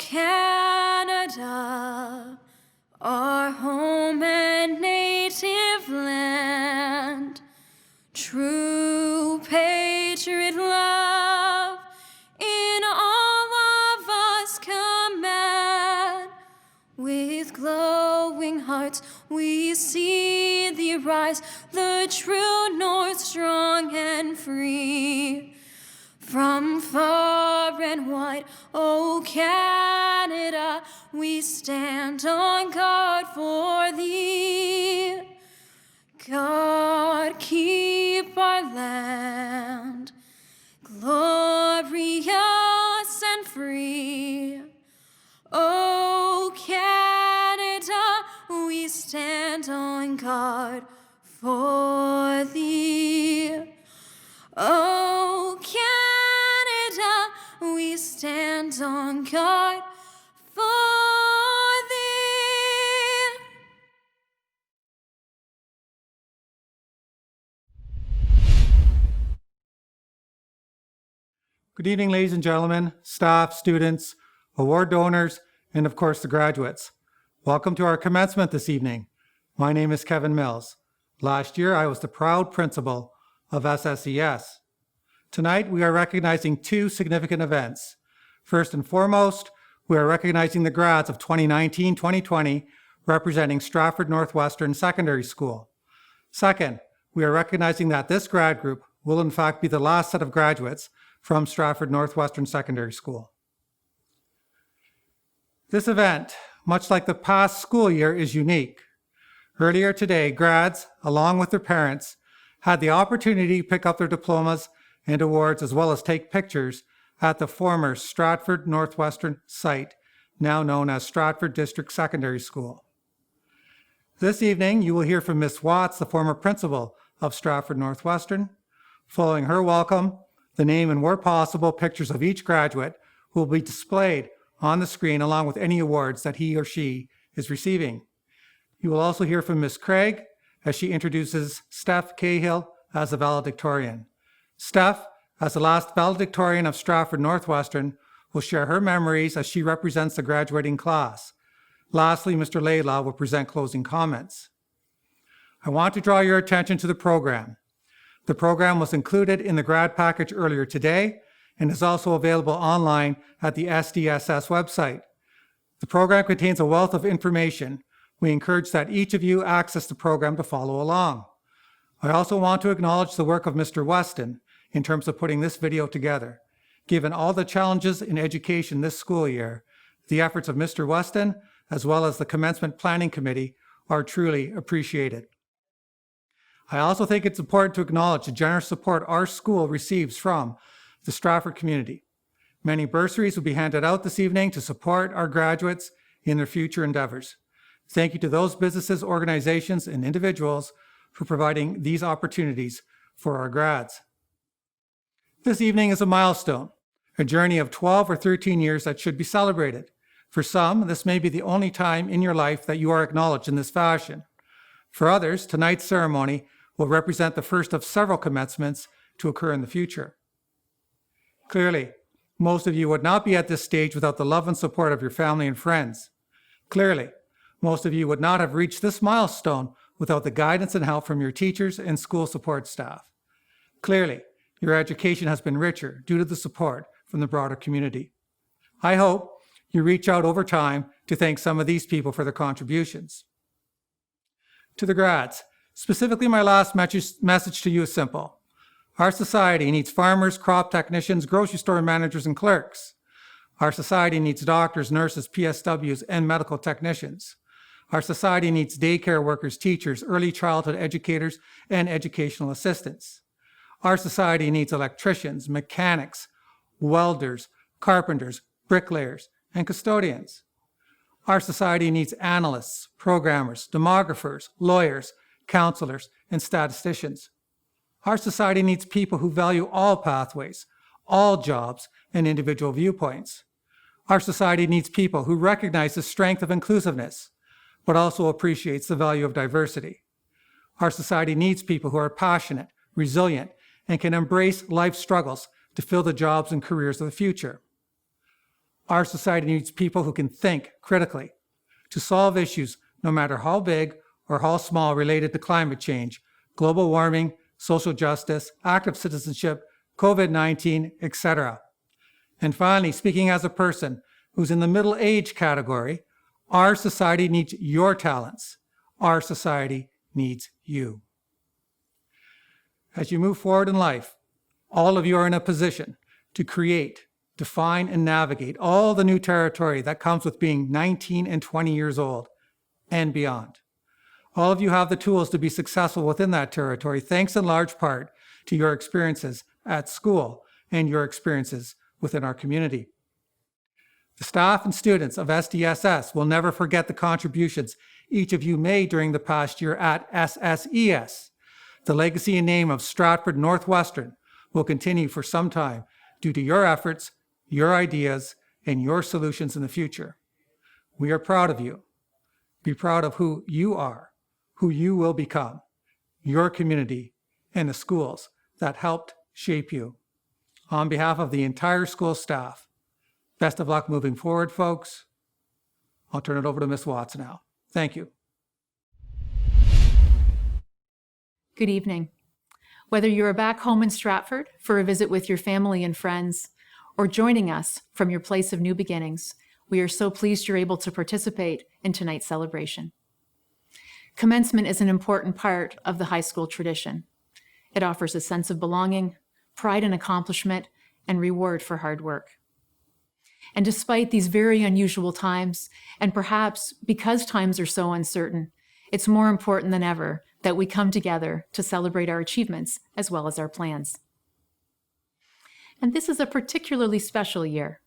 Canada, our home and native land, true patriot love in all of us command. With glowing hearts we see thee rise, the true North strong and free. From far and wide, O Canada, we stand on guard for thee. God, keep our land glorious and free. O Canada, we stand on guard for thee. O Canada, we stand on guard for thee. Good evening, ladies and gentlemen, staff, students, award donors, and of course the graduates. Welcome to our commencement this evening. My name is Kevin Mills. Last year, I was the proud principal of SSES. Tonight, we are recognizing two significant events. First and foremost, we are recognizing the grads of 2019-2020 representing Stratford Northwestern Secondary School. Second, we are recognizing that this grad group will in fact be the last set of graduates from Stratford Northwestern Secondary School. This event, much like the past school year, is unique. Earlier today, grads, along with their parents, had the opportunity to pick up their diplomas and awards as well as take pictures at the former Stratford Northwestern site, now known as Stratford District Secondary School. This evening, you will hear from Ms. Watts, the former principal of Stratford Northwestern. Following her welcome, the name and where possible pictures of each graduate will be displayed on the screen along with any awards that he or she is receiving. You will also hear from Ms. Craig as she introduces Steph Cahill as the valedictorian. Steph, as the last valedictorian of Stratford Northwestern, will share her memories as she represents the graduating class. Lastly, Mr. Laidlaw will present closing comments. I want to draw your attention to the program. The program was included in the grad package earlier today and is also available online at the SNSS website. The program contains a wealth of information. We encourage that each of you access the program to follow along. I also want to acknowledge the work of Mr. Weston in terms of putting this video together. Given all the challenges in education this school year, the efforts of Mr. Weston, as well as the Commencement Planning Committee, are truly appreciated. I also think it's important to acknowledge the generous support our school receives from the Stratford community. Many bursaries will be handed out this evening to support our graduates in their future endeavors. Thank you to those businesses, organizations, and individuals for providing these opportunities for our grads. This evening is a milestone, a journey of 12 or 13 years that should be celebrated. For some, this may be the only time in your life that you are acknowledged in this fashion. For others, tonight's ceremony will represent the first of several commencements to occur in the future. Clearly, most of you would not be at this stage without the love and support of your family and friends. Clearly, most of you would not have reached this milestone without the guidance and help from your teachers and school support staff. Clearly, your education has been richer due to the support from the broader community. I hope you reach out over time to thank some of these people for their contributions. To the grads, specifically my last message to you is simple. Our society needs farmers, crop technicians, grocery store managers, and clerks. Our society needs doctors, nurses, PSWs, and medical technicians. Our society needs daycare workers, teachers, early childhood educators, and educational assistants. Our society needs electricians, mechanics, welders, carpenters, bricklayers, and custodians. Our society needs analysts, programmers, demographers, lawyers, counselors, and statisticians. Our society needs people who value all pathways, all jobs, and individual viewpoints. Our society needs people who recognize the strength of inclusiveness, but also appreciates the value of diversity. Our society needs people who are passionate, resilient, and can embrace life's struggles to fill the jobs and careers of the future. Our society needs people who can think critically to solve issues no matter how big or how small related to climate change, global warming, social justice, active citizenship, COVID-19, etc. And finally, speaking as a person who's in the middle age category, our society needs your talents. Our society needs you. As you move forward in life, all of you are in a position to create, define, and navigate all the new territory that comes with being 19 and 20 years old and beyond. All of you have the tools to be successful within that territory, thanks in large part to your experiences at school and your experiences within our community. The staff and students of SDSS will never forget the contributions each of you made during the past year at SSES. The legacy and name of Stratford Northwestern will continue for some time due to your efforts, your ideas, and your solutions in the future. We are proud of you. Be proud of who you are, who you will become, your community, and the schools that helped shape you. On behalf of the entire school staff, best of luck moving forward, folks. I'll turn it over to Ms. Watts now. Thank you. Good evening. Whether you are back home in Stratford for a visit with your family and friends, or joining us from your place of new beginnings, we are so pleased you're able to participate in tonight's celebration. Commencement is an important part of the high school tradition. It offers a sense of belonging, pride in accomplishment, and reward for hard work. And despite these very unusual times, and perhaps because times are so uncertain, it's more important than ever that we come together to celebrate our achievements as well as our plans. And this is a particularly special year.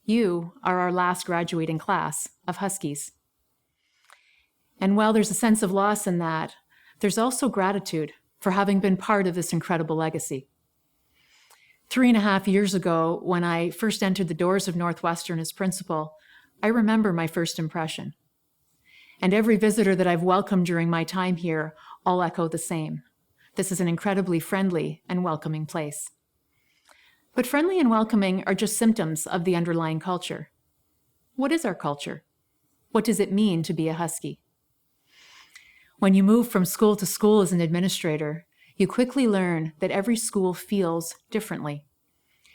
You are our last graduating class of Huskies. And while there's a sense of loss in that, there's also gratitude for having been part of this incredible legacy. 3.5 years ago, when I first entered the doors of Northwestern as principal, I remember my first impression. And every visitor that I've welcomed during my time here all echo the same. This is an incredibly friendly and welcoming place. But friendly and welcoming are just symptoms of the underlying culture. What is our culture? What does it mean to be a Husky? When you move from school to school as an administrator, you quickly learn that every school feels differently.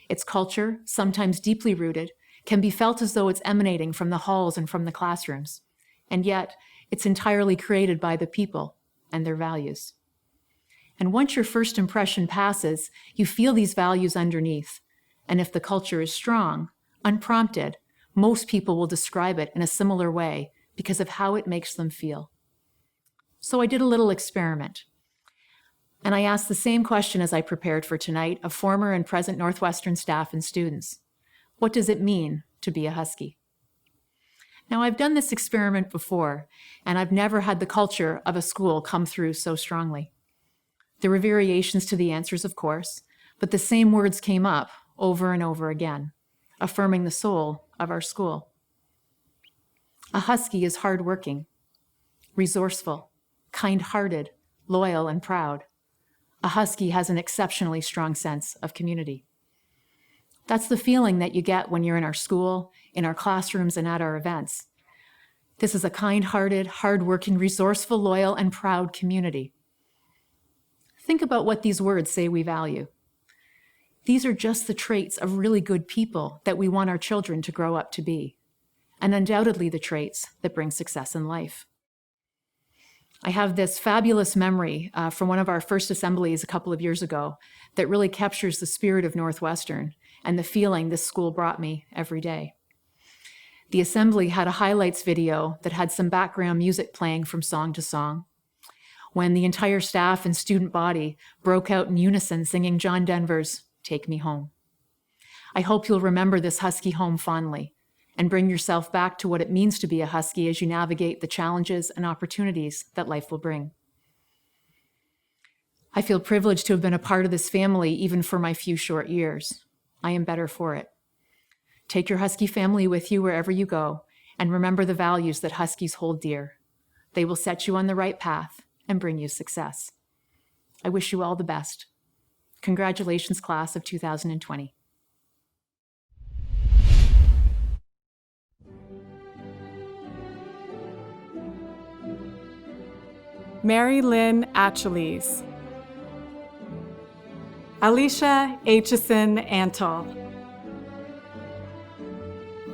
Its culture, sometimes deeply rooted, can be felt as though it's emanating from the halls and from the classrooms, and yet it's entirely created by the people and their values. And once your first impression passes, you feel these values underneath, and if the culture is strong, unprompted, most people will describe it in a similar way because of how it makes them feel. So I did a little experiment. And I asked the same question as I prepared for tonight of former and present Northwestern staff and students. What does it mean to be a Husky? Now, I've done this experiment before, and I've never had the culture of a school come through so strongly. There were variations to the answers, of course, but the same words came up over and over again, affirming the soul of our school. A Husky is hardworking, resourceful, kind-hearted, loyal, and proud. A Husky has an exceptionally strong sense of community. That's the feeling that you get when you're in our school, in our classrooms, and at our events. This is a kind-hearted, hardworking, resourceful, loyal, and proud community. Think about what these words say we value. These are just the traits of really good people that we want our children to grow up to be, and undoubtedly the traits that bring success in life. I have this fabulous memory from one of our first assemblies a couple of years ago that really captures the spirit of Northwestern and the feeling this school brought me every day. The assembly had a highlights video that had some background music playing from song to song. When the entire staff and student body broke out in unison singing John Denver's "Take Me Home." I hope you'll remember this Husky home fondly and bring yourself back to what it means to be a Husky as you navigate the challenges and opportunities that life will bring. I feel privileged to have been a part of this family even for my few short years. I am better for it. Take your Husky family with you wherever you go, and remember the values that Huskies hold dear. They will set you on the right path and bring you success. I wish you all the best. Congratulations, class of 2020. Mary Lynn Acheles, Alicia Aitchison Antle,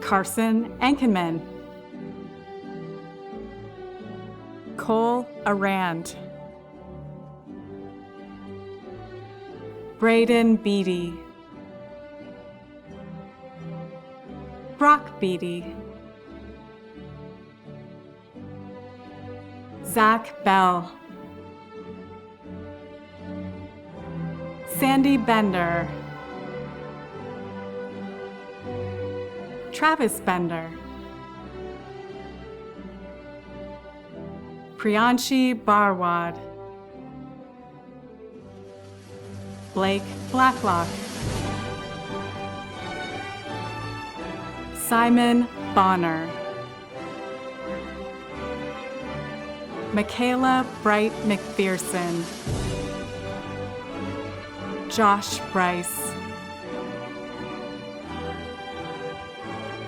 Carson Ankenman, Cole Arand, Braden Beatty, Brock Beatty, Zach Bell, Sandy Bender, Travis Bender, Priyanshi Barwad, Blake Blacklock, Simon Bonner, Michaela Bright McPherson, Josh Bryce,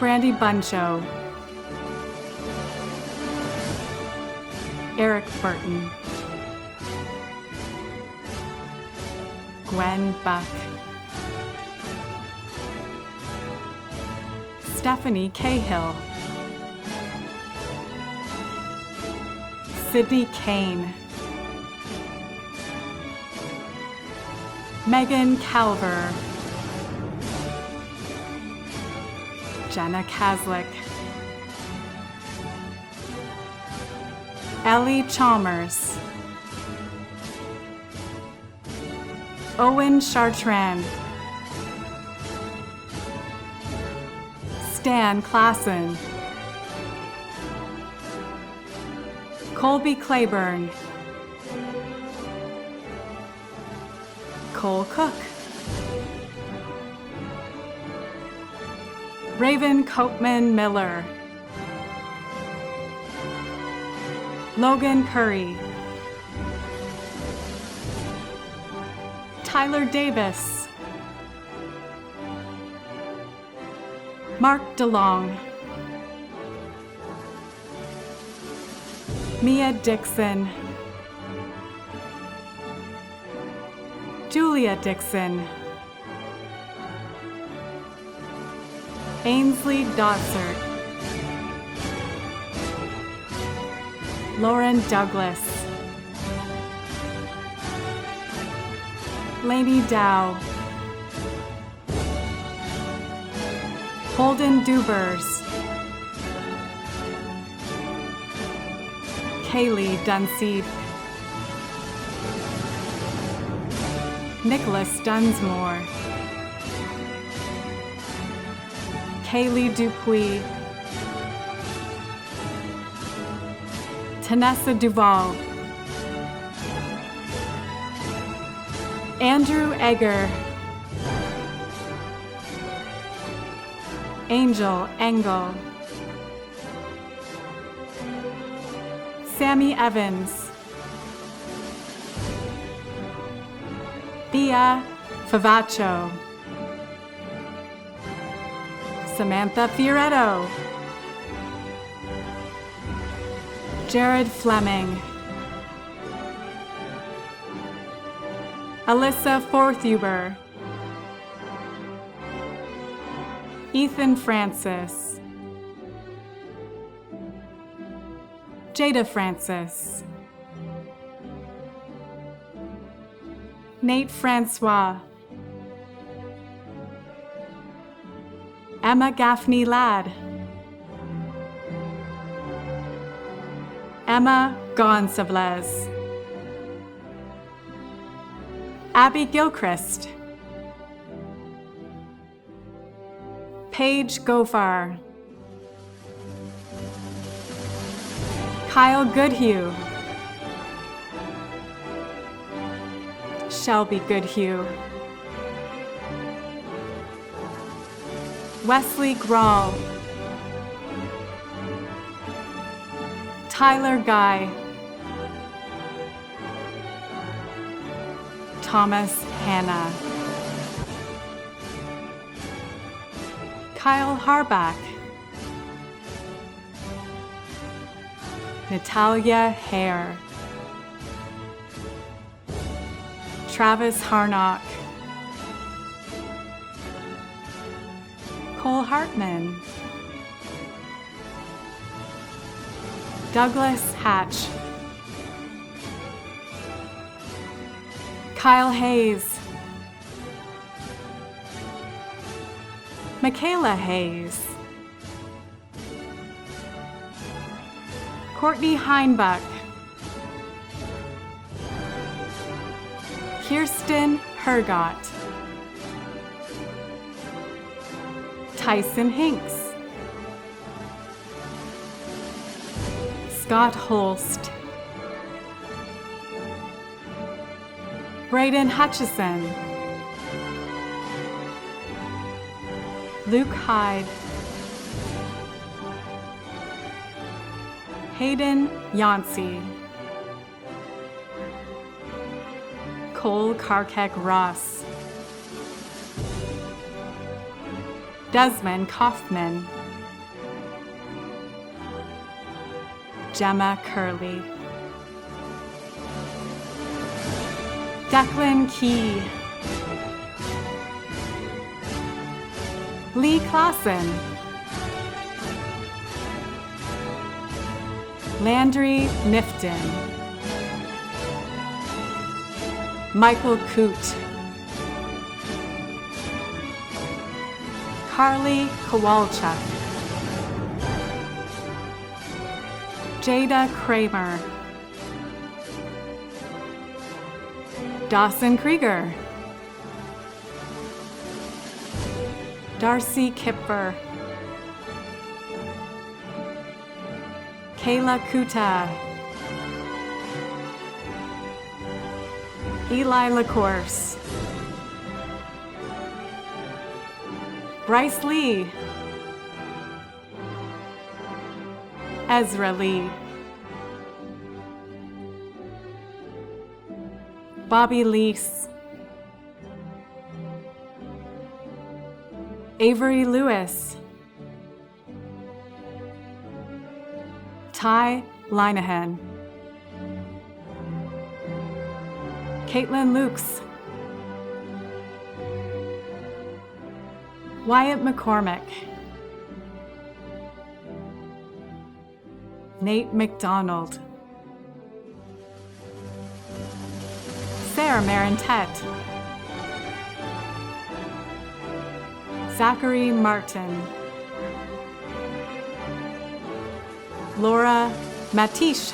Brandy Buncho, Eric Burton, Gwen Buck, Stephanie Cahill, Sydney Kane, Megan Calver, Jenna Kaslik, Ellie Chalmers, Owen Chartrand, Stan Klassen, Colby Claiborne, Cole Cook, Raven Copeman Miller, Logan Curry, Tyler Davis, Mark DeLong, Mia Dixon, Julia Dixon, Ainsley Dotsert, Lauren Douglas, Lainey Dow, Holden Dubers, Kaylee Dunseed, Nicholas Dunsmore, Kaylee Dupuis, Tanessa Duval, Andrew Egger, Angel Engel, Sammy Evans, Thea Favaccio, Samantha Fioretto, Jared Fleming, Alyssa Forthuber, Ethan Francis, Jada Francis, Nate Francois, Emma Gaffney Ladd, Emma Gonsalves, Abby Gilchrist, Paige Gofar, Kyle Goodhue, Shelby Goodhue, Wesley Grawl, Tyler Guy, Thomas Hanna, Kyle Harbach, Natalia Hare, Travis Harnock, Cole Hartman, Douglas Hatch, Kyle Hayes, Michaela Hayes, Courtney Heinbuck, Kirsten Hergott, Tyson Hinks, Scott Holst, Brayden Hutchison, Luke Hyde, Hayden Yancey, Cole Karkek Ross, Desmond Kaufman, Gemma Curley, Declan Key, Lee Clausen, Landry Nifton, Michael Coote, Carly Kowalchuk, Jada Kramer, Dawson Krieger, Darcy Kipper, Kayla Kuta, Eli LaCourse, Bryce Lee, Ezra Lee, Bobby Lease, Avery Lewis, Ty Linehan, Caitlin Lukes, Wyatt McCormick, Nate McDonald, Sarah Marintet, Zachary Martin, Laura Matish,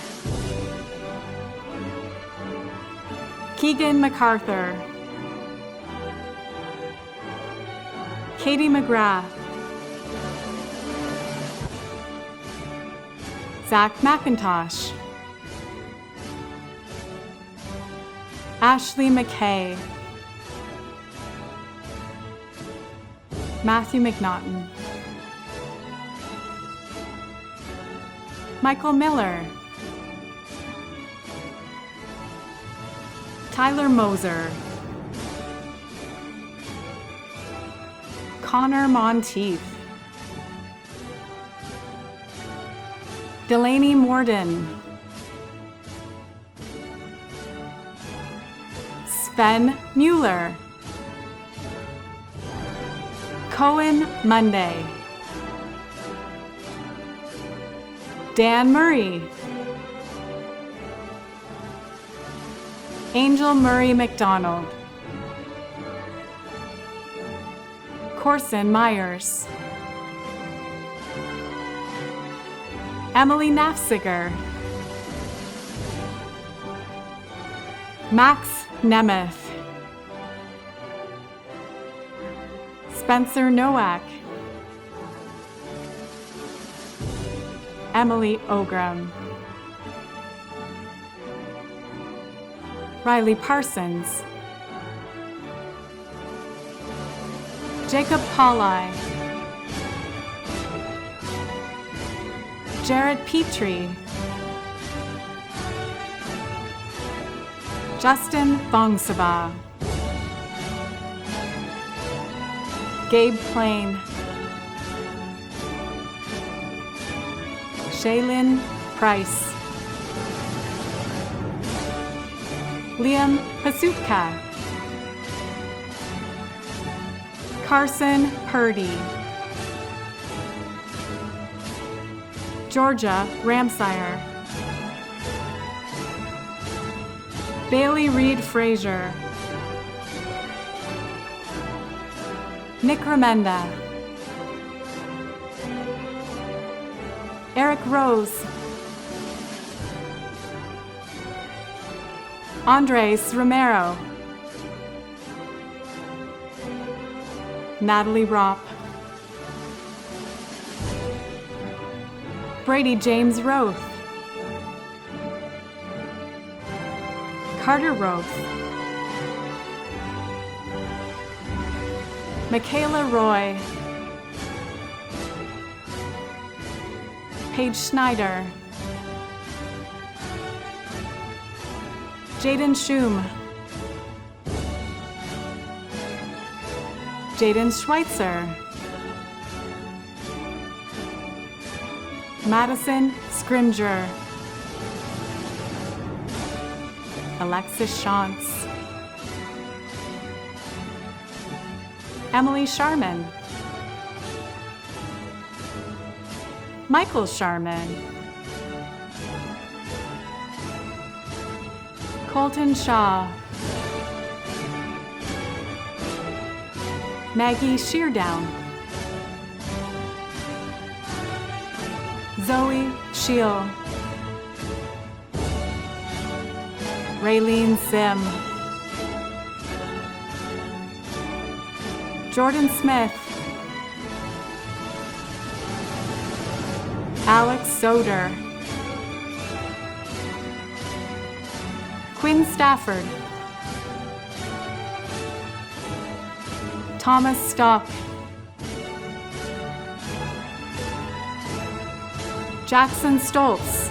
Keegan MacArthur, Katie McGrath, Zach McIntosh, Ashley McKay, Matthew McNaughton, Michael Miller, Tyler Moser, Connor Monteith, Delaney Morden, Sven Mueller, Cohen Monday, Dan Murray, Angel Murray McDonald, Corson Myers, Emily Nafziger, Max Nemeth, Spencer Nowak, Emily Ogram, Riley Parsons, Jacob Paulai, Jared Petrie, Justin Bongsaba, Gabe Plain, Shaylin Price, Liam Pasutka, Carson Purdy. Georgia Ramsire. Bailey Reed Frazier. Nick Remenda. Eric Rose. Andres Romero. Natalie Ropp. Brady James Roth. Carter Roth. Michaela Roy. Paige Schneider. Jaden Schum. Jaden Schweitzer. Madison Scrimger. Alexis Shantz. Emily Sharman. Michael Sharman. Colton Shaw. Maggie Sheardown. Zoe Scheel. Raylene Sim. Jordan Smith. Alex Soder. Quinn Stafford. Thomas Stock. Jackson Stoltz.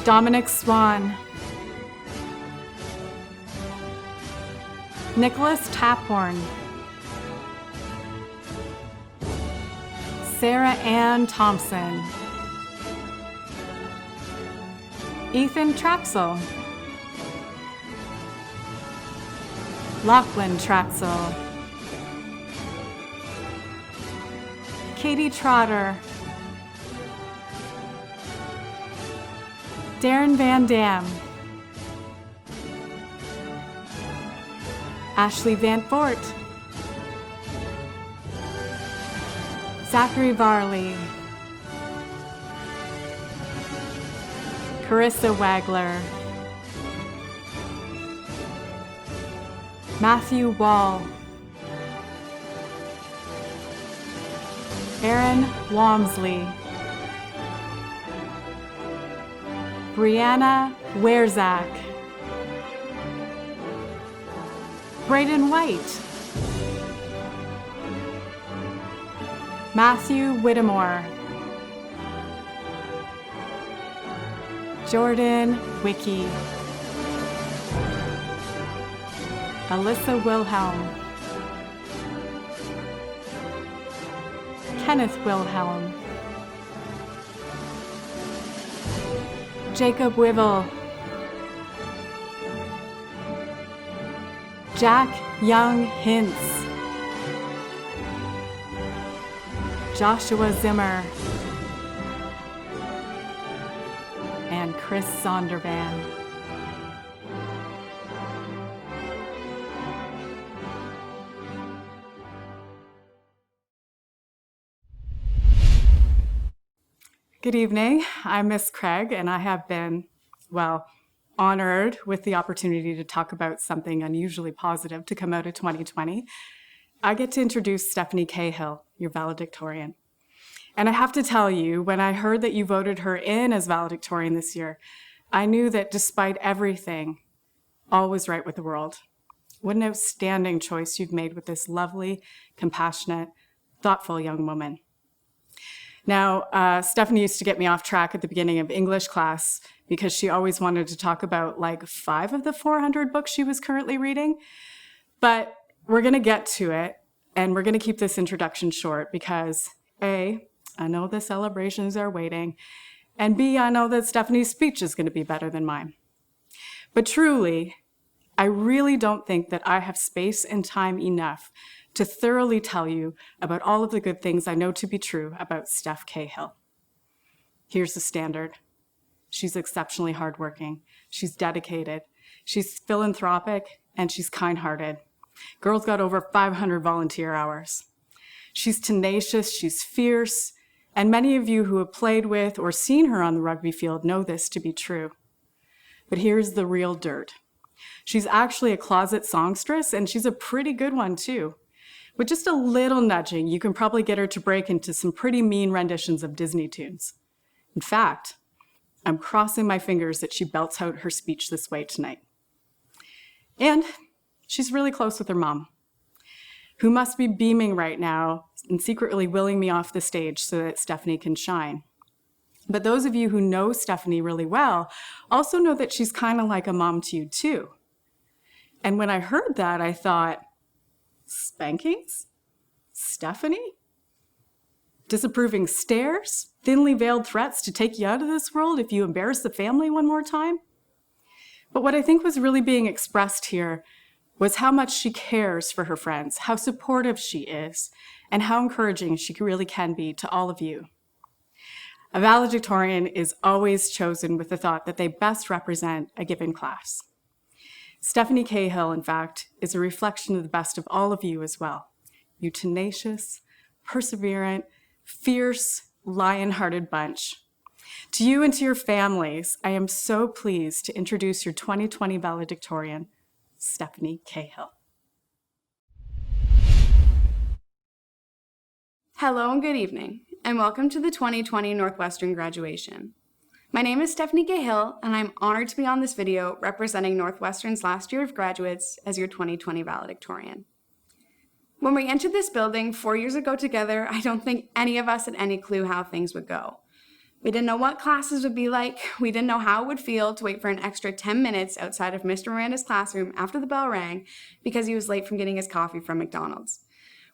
Dominic Swan. Nicholas Taphorn. Sarah Ann Thompson. Ethan Traxel. Lachlan Traxel. Katie Trotter. Darren Van Dam. Ashley Van Fort. Zachary Varley. Carissa Wagler. Matthew Wall. Aaron Walmsley. Brianna Werzak. Braden White. Matthew Whittemore. Jordan Wickie. Alyssa Wilhelm. Kenneth Wilhelm. Jacob Wivel. Jack Young Hintz. Joshua Zimmer. And Chris Zondervan. Good evening. I'm Miss Craig, and I have been, honored with the opportunity to talk about something unusually positive to come out of 2020. I get to introduce Stephanie Cahill, your valedictorian. And I have to tell you, when I heard that you voted her in as valedictorian this year, I knew that despite everything, all was right with the world. What an outstanding choice you've made with this lovely, compassionate, thoughtful young woman. Now, Stephanie used to get me off track at the beginning of English class because she always wanted to talk about like 5 of the 400 books she was currently reading. But we're going to get to it, and we're going to keep this introduction short because A, I know the celebrations are waiting, and B, I know that Stephanie's speech is going to be better than mine. But truly, I really don't think that I have space and time enough to thoroughly tell you about all of the good things I know to be true about Steph Cahill. Here's the standard. She's exceptionally hardworking. She's dedicated. She's philanthropic, and she's kind-hearted. Girl's got over 500 volunteer hours. She's tenacious, she's fierce, and many of you who have played with or seen her on the rugby field know this to be true. But here's the real dirt. She's actually a closet songstress, and she's a pretty good one too. With just a little nudging, you can probably get her to break into some pretty mean renditions of Disney tunes. In fact, I'm crossing my fingers that she belts out her speech this way tonight. And she's really close with her mom, who must be beaming right now and secretly willing me off the stage so that Stephanie can shine. But those of you who know Stephanie really well also know that she's kind of like a mom to you too. And when I heard that, I thought, spankings? Stephanie? Disapproving stares? Thinly veiled threats to take you out of this world if you embarrass the family one more time? But what I think was really being expressed here was how much she cares for her friends, how supportive she is, and how encouraging she really can be to all of you. A valedictorian is always chosen with the thought that they best represent a given class. Stephanie Cahill, in fact, is a reflection of the best of all of you as well. You tenacious, perseverant, fierce, lion-hearted bunch. To you and to your families, I am so pleased to introduce your 2020 valedictorian, Stephanie Cahill. Hello and good evening, and welcome to the 2020 Northwestern graduation. My name is Stephanie Cahill, and I'm honored to be on this video representing Northwestern's last year of graduates as your 2020 valedictorian. When we entered this building 4 years ago together, I don't think any of us had any clue how things would go. We didn't know what classes would be like. We didn't know how it would feel to wait for an extra 10 minutes outside of Mr. Miranda's classroom after the bell rang because he was late from getting his coffee from McDonald's.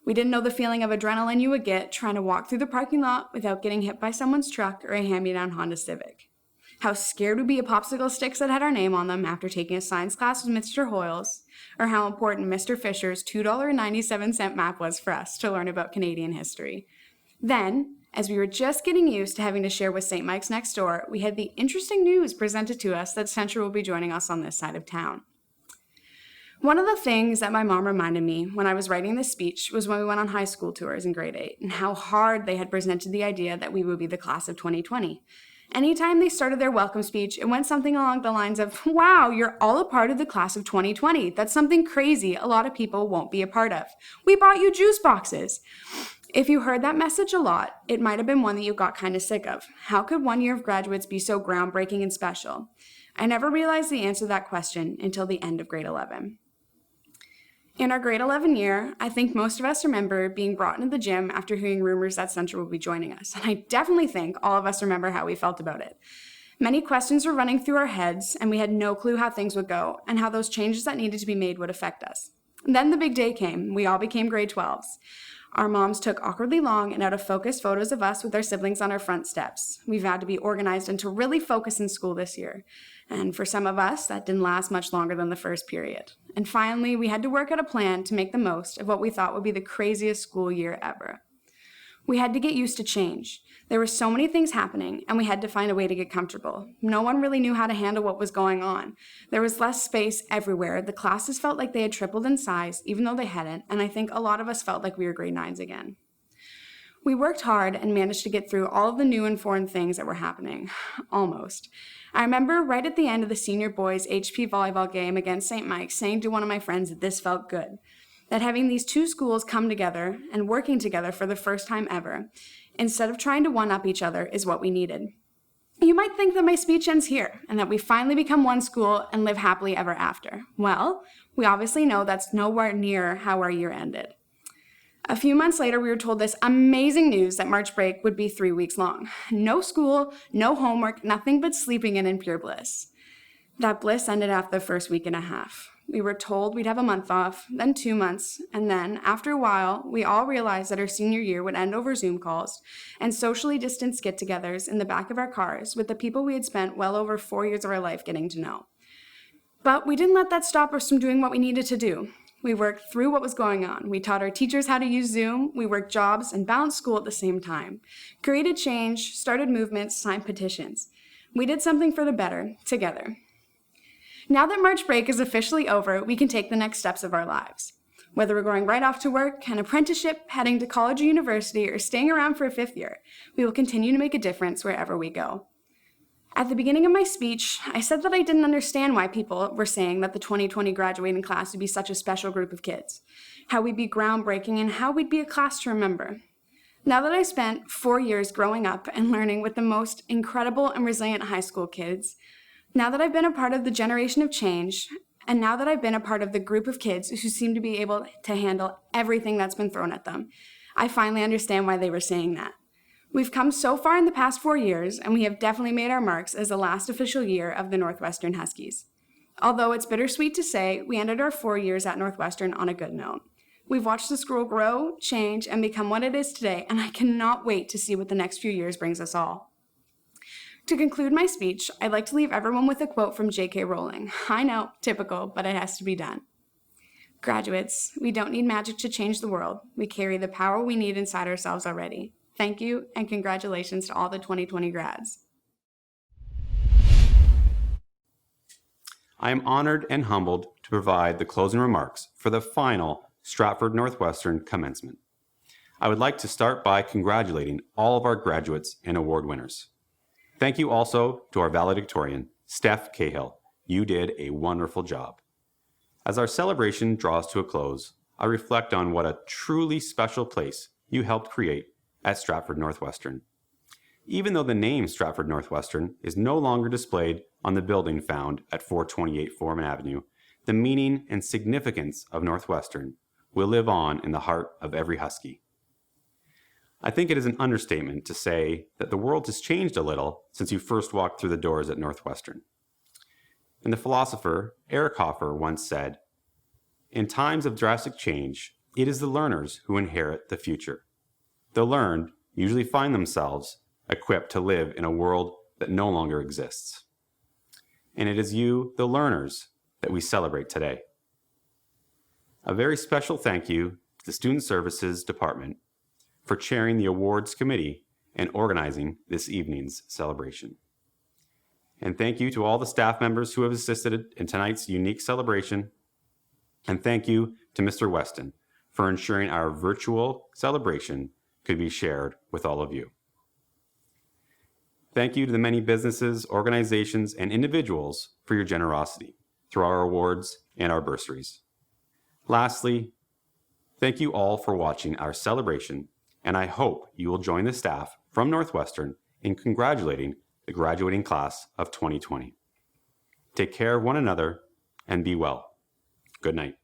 We didn't know the feeling of adrenaline you would get trying to walk through the parking lot without getting hit by someone's truck or a hand-me-down Honda Civic. How scared we'd be of popsicle sticks that had our name on them after taking a science class with Mr. Hoyles, or how important Mr. Fisher's $2.97 map was for us to learn about Canadian history. Then, as we were just getting used to having to share with St. Mike's next door, we had the interesting news presented to us that Central will be joining us on this side of town. One of the things that my mom reminded me when I was writing this speech was when we went on high school tours in grade 8 and how hard they had presented the idea that we would be the class of 2020. Anytime they started their welcome speech, it went something along the lines of, wow, you're all a part of the class of 2020. That's something crazy a lot of people won't be a part of. We bought you juice boxes. If you heard that message a lot, it might have been one that you got kind of sick of. How could 1 year of graduates be so groundbreaking and special? I never realized the answer to that question until the end of grade 11. In our grade 11 year, I think most of us remember being brought into the gym after hearing rumors that Central would be joining us, and I definitely think all of us remember how we felt about it. Many questions were running through our heads, and we had no clue how things would go and how those changes that needed to be made would affect us. And then the big day came. We all became grade 12s. Our moms took awkwardly long and out-of-focus photos of us with our siblings on our front steps. We vowed to be organized and to really focus in school this year. And for some of us, that didn't last much longer than the first period. And finally, we had to work out a plan to make the most of what we thought would be the craziest school year ever. We had to get used to change. There were so many things happening, and we had to find a way to get comfortable. No one really knew how to handle what was going on. There was less space everywhere. The classes felt like they had tripled in size, even though they hadn't, and I think a lot of us felt like we were grade 9s again. We worked hard and managed to get through all of the new and foreign things that were happening. Almost. I remember right at the end of the senior boys HP volleyball game against St. Mike's saying to one of my friends that this felt good. That having these two schools come together and working together for the first time ever, instead of trying to one-up each other, is what we needed. You might think that my speech ends here and that we finally become one school and live happily ever after. Well, we obviously know that's nowhere near how our year ended. A few months later, we were told this amazing news that March break would be 3 weeks long. No school, no homework, nothing but sleeping in pure bliss. That bliss ended after the first week and a half. We were told we'd have a month off, then 2 months, and then, after a while, we all realized that our senior year would end over Zoom calls and socially distanced get-togethers in the back of our cars with the people we had spent well over 4 years of our life getting to know. But we didn't let that stop us from doing what we needed to do. We worked through what was going on. We taught our teachers how to use Zoom. We worked jobs and balanced school at the same time. Created change, started movements, signed petitions. We did something for the better, together. Now that March break is officially over, we can take the next steps of our lives. Whether we're going right off to work, an apprenticeship, heading to college or university, or staying around for a 5th year, we will continue to make a difference wherever we go. At the beginning of my speech, I said that I didn't understand why people were saying that the 2020 graduating class would be such a special group of kids, how we'd be groundbreaking, and how we'd be a class to remember. Now that I spent 4 years growing up and learning with the most incredible and resilient high school kids, now that I've been a part of the generation of change, and now that I've been a part of the group of kids who seem to be able to handle everything that's been thrown at them, I finally understand why they were saying that. We've come so far in the past 4 years, and we have definitely made our marks as the last official year of the Northwestern Huskies. Although it's bittersweet to say, we ended our 4 years at Northwestern on a good note. We've watched the school grow, change, and become what it is today, and I cannot wait to see what the next few years brings us all. To conclude my speech, I'd like to leave everyone with a quote from J.K. Rowling. I know, typical, but it has to be done. Graduates, we don't need magic to change the world. We carry the power we need inside ourselves already. Thank you, and congratulations to all the 2020 grads. I am honored and humbled to provide the closing remarks for the final Stratford Northwestern Commencement. I would like to start by congratulating all of our graduates and award winners. Thank you also to our valedictorian, Steph Cahill. You did a wonderful job. As our celebration draws to a close, I reflect on what a truly special place you helped create at Stratford Northwestern. Even though the name Stratford Northwestern is no longer displayed on the building found at 428 Foreman Avenue, the meaning and significance of Northwestern will live on in the heart of every Husky. I think it is an understatement to say that the world has changed a little since you first walked through the doors at Northwestern. And the philosopher Eric Hoffer once said, "In times of drastic change, it is the learners who inherit the future. The learned usually find themselves equipped to live in a world that no longer exists." And it is you, the learners, that we celebrate today. A very special thank you to the Student Services Department for chairing the awards committee and organizing this evening's celebration. And thank you to all the staff members who have assisted in tonight's unique celebration. And thank you to Mr. Weston for ensuring our virtual celebration could be shared with all of you. Thank you to the many businesses, organizations, and individuals for your generosity through our awards and our bursaries. Lastly, thank you all for watching our celebration, and I hope you will join the staff from Northwestern in congratulating the graduating class of 2020. Take care of one another and be well. Good night.